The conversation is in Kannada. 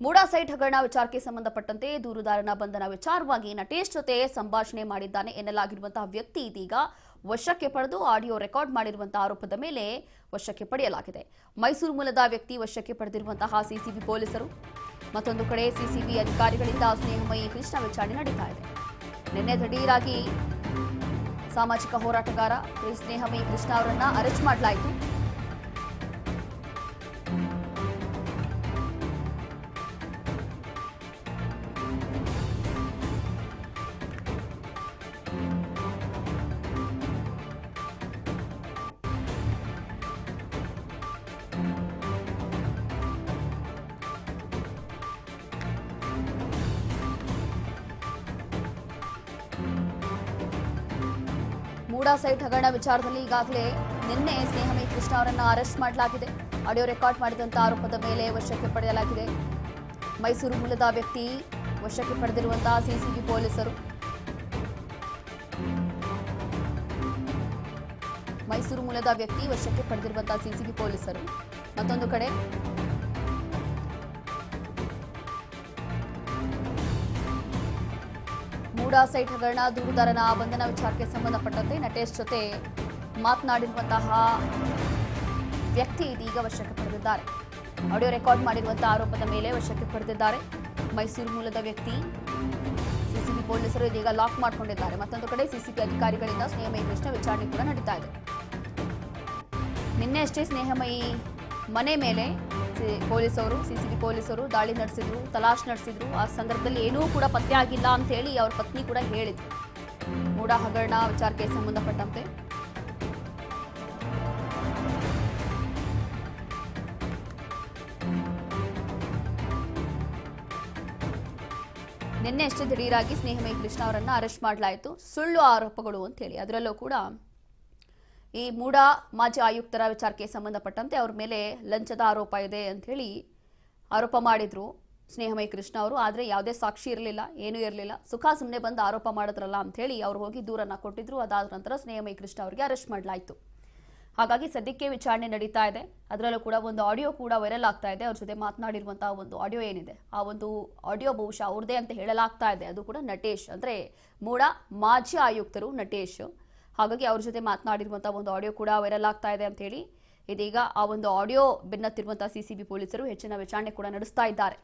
ಮೂಡಾ ಸೈಟ್ ಹಗರಣ ವಿಚಾರಕ್ಕೆ ಸಂಬಂಧಪಟ್ಟಂತೆ ದೂರುದಾರನ ಬಂಧನ ವಿಚಾರವಾಗಿ ನಟೇಶ್ ಜೊತೆ ಸಂಭಾಷಣೆ ಮಾಡಿದ್ದಾನೆ ಎನ್ನಲಾಗಿರುವಂತಹ ವ್ಯಕ್ತಿ ಇದೀಗ ವಶಕ್ಕೆ ಪಡೆದು ಆಡಿಯೋ ರೆಕಾರ್ಡ್ ಮಾಡಿರುವಂತಹ ಆರೋಪದ ಮೇಲೆ ವಶಕ್ಕೆ ಪಡೆಯಲಾಗಿದೆ. ಮೈಸೂರು ಮೂಲದ ವ್ಯಕ್ತಿ ವಶಕ್ಕೆ ಪಡೆದಿರುವಂತಹ ಸಿಸಿಬಿ ಪೊಲೀಸರು. ಮತ್ತೊಂದು ಕಡೆ ಸಿಸಿಬಿ ಅಧಿಕಾರಿಗಳಿಂದ ಸ್ನೇಹಮಯಿ ಕೃಷ್ಣ ವಿಚಾರಣೆ ನಡೀತಾ ಇದೆ. ನಿನ್ನೆ ದಿಢೀರಾಗಿ ಸಾಮಾಜಿಕ ಹೋರಾಟಗಾರ ಸ್ನೇಹಮಯಿ ಕೃಷ್ಣ ಅವರನ್ನ ಅರೆಸ್ಟ್ ಮಾಡಲಾಯಿತು. ಮೂಡಾ ಸೈಟ್ ಹಗರಣ ವಿಚಾರದಲ್ಲಿ ಈಗಾಗಲೇ ನಿನ್ನೆ ಸ್ನೇಹಮಯಿ ಕೃಷ್ಣ ಅವರನ್ನು ಅರೆಸ್ಟ್ ಮಾಡಲಾಗಿದೆ. ಆಡಿಯೋ ರೆಕಾರ್ಡ್ ಮಾಡಿದಂತ ಆರೋಪದ ಮೇಲೆ ವಶಕ್ಕೆ ಪಡೆಯಲಾಗಿದೆ. ಮೈಸೂರು ಮೂಲದ ವ್ಯಕ್ತಿ ವಶಕ್ಕೆ ಪಡೆದಿರುವಂತಹ ಸಿಸಿಬಿ ಪೊಲೀಸರು. ಮೈಸೂರು ಮೂಲದ ವ್ಯಕ್ತಿ ವಶಕ್ಕೆ ಪಡೆದಿರುವಂತಹ ಸಿಸಿಬಿ ಪೊಲೀಸರು. ಮತ್ತೊಂದು ಕಡೆ ಮೂಡಾ ಸೈಟ್ ಹಗರಣ ದೂರುದಾರನ ಬಂಧನ ವಿಚಾರಕ್ಕೆ ಸಂಬಂಧಪಟ್ಟಂತೆ ನಟೇಶ್ ಜೊತೆ ಮಾತನಾಡಿರುವಂತಹ ವ್ಯಕ್ತಿ ಇದೀಗ ವಶಕ್ಕೆ ಪಡೆದಿದ್ದಾರೆ. ಆಡಿಯೋ ರೆಕಾರ್ಡ್ ಮಾಡಿರುವಂತಹ ಆರೋಪದ ಮೇಲೆ ವಶಕ್ಕೆ ಪಡೆದಿದ್ದಾರೆ. ಮೈಸೂರು ಮೂಲದ ವ್ಯಕ್ತಿ ಸಿಸಿಬಿ ಪೊಲೀಸರು ಇದೀಗ ಲಾಕ್ ಮಾಡಿಕೊಂಡಿದ್ದಾರೆ. ಮತ್ತೊಂದು ಕಡೆ ಸಿಸಿಬಿ ಅಧಿಕಾರಿಗಳಿಂದ ಸ್ನೇಹಮಯಿ ಕೃಷ್ಣ ವಿಚಾರಣೆ ಕೂಡ ನಡೀತಾ ಇದೆ. ನಿನ್ನೆ ಅಷ್ಟೇ ಸ್ನೇಹಮಯಿ ಮನೆ ಮೇಲೆ ಪೊಲೀಸರು ಸಿಸಿಬಿ ಪೊಲೀಸರು ದಾಳಿ ನಡೆಸಿದ್ರು, ತಲಾಶ್ ನಡೆಸಿದ್ರು. ಆ ಸಂದರ್ಭದಲ್ಲಿ ಏನೂ ಕೂಡ ಪತ್ತೆ ಆಗಿಲ್ಲ ಅಂತ ಹೇಳಿ ಅವ್ರ ಪತ್ನಿ ಕೂಡ ಹೇಳಿದ್ರು. ಮೂಡಾ ಹಗರಣ ವಿಚಾರಕ್ಕೆ ಸಂಬಂಧಪಟ್ಟಂತೆ ನಿನ್ನೆ ಅಷ್ಟೇ ದಿಢೀರಾಗಿ ಸ್ನೇಹಮಯಿ ಕೃಷ್ಣ ಅವರನ್ನ ಅರೆಸ್ಟ್ ಮಾಡಲಾಯಿತು. ಸುಳ್ಳು ಆರೋಪಗಳು ಅಂತ ಹೇಳಿ. ಅದರಲ್ಲೂ ಕೂಡ ಈ ಮೂಡಾ ಮಾಜಿ ಆಯುಕ್ತರ ವಿಚಾರಕ್ಕೆ ಸಂಬಂಧಪಟ್ಟಂತೆ ಅವ್ರ ಮೇಲೆ ಲಂಚದ ಆರೋಪ ಇದೆ ಅಂತ ಹೇಳಿ ಆರೋಪ ಮಾಡಿದ್ರು ಸ್ನೇಹಮಯಿ ಕೃಷ್ಣ ಅವರು. ಆದರೆ ಯಾವುದೇ ಸಾಕ್ಷಿ ಇರಲಿಲ್ಲ, ಏನೂ ಇರಲಿಲ್ಲ. ಸುಮ್ಮನೆ ಬಂದು ಆರೋಪ ಮಾಡಿದ್ರಲ್ಲ ಅಂತ ಹೇಳಿ ಅವ್ರು ಹೋಗಿ ದೂರನ್ನ ಕೊಟ್ಟಿದ್ರು. ಅದಾದ ನಂತರ ಸ್ನೇಹಮಯಿ ಕೃಷ್ಣ ಅವರಿಗೆ ಅರೆಸ್ಟ್ ಮಾಡಲಾಯಿತು. ಹಾಗಾಗಿ ಸದ್ಯಕ್ಕೆ ವಿಚಾರಣೆ ನಡೀತಾ ಇದೆ. ಅದರಲ್ಲೂ ಕೂಡ ಒಂದು ಆಡಿಯೋ ಕೂಡ ವೈರಲ್ ಆಗ್ತಾ ಇದೆ. ಅವ್ರ ಜೊತೆ ಮಾತನಾಡಿರುವಂತಹ ಒಂದು ಆಡಿಯೋ ಏನಿದೆ, ಆ ಒಂದು ಆಡಿಯೋ ಬಹುಶಃ ಅವ್ರದೇ ಅಂತ ಹೇಳಲಾಗ್ತಾ ಇದೆ. ಅದು ಕೂಡ ನಟೇಶ್, ಅಂದ್ರೆ ಮೂಡಾ ಮಾಜಿ ಆಯುಕ್ತರು ನಟೇಶ್. ಹಾಗಾಗಿ ಅವ್ರ ಜೊತೆ ಮಾತನಾಡಿರುವಂತಹ ಒಂದು ಆಡಿಯೋ ಕೂಡ ವೈರಲ್ ಆಗ್ತಾ ಇದೆ ಅಂತ ಹೇಳಿ ಇದೀಗ ಆ ಒಂದು ಆಡಿಯೋ ಬೆನ್ನತ್ತಿರುವಂತಹ ಸಿಸಿಬಿ ಪೊಲೀಸರು ಹೆಚ್ಚಿನ ವಿಚಾರಣೆ ಕೂಡ ನಡೆಸ್ತಾ ಇದ್ದಾರೆ.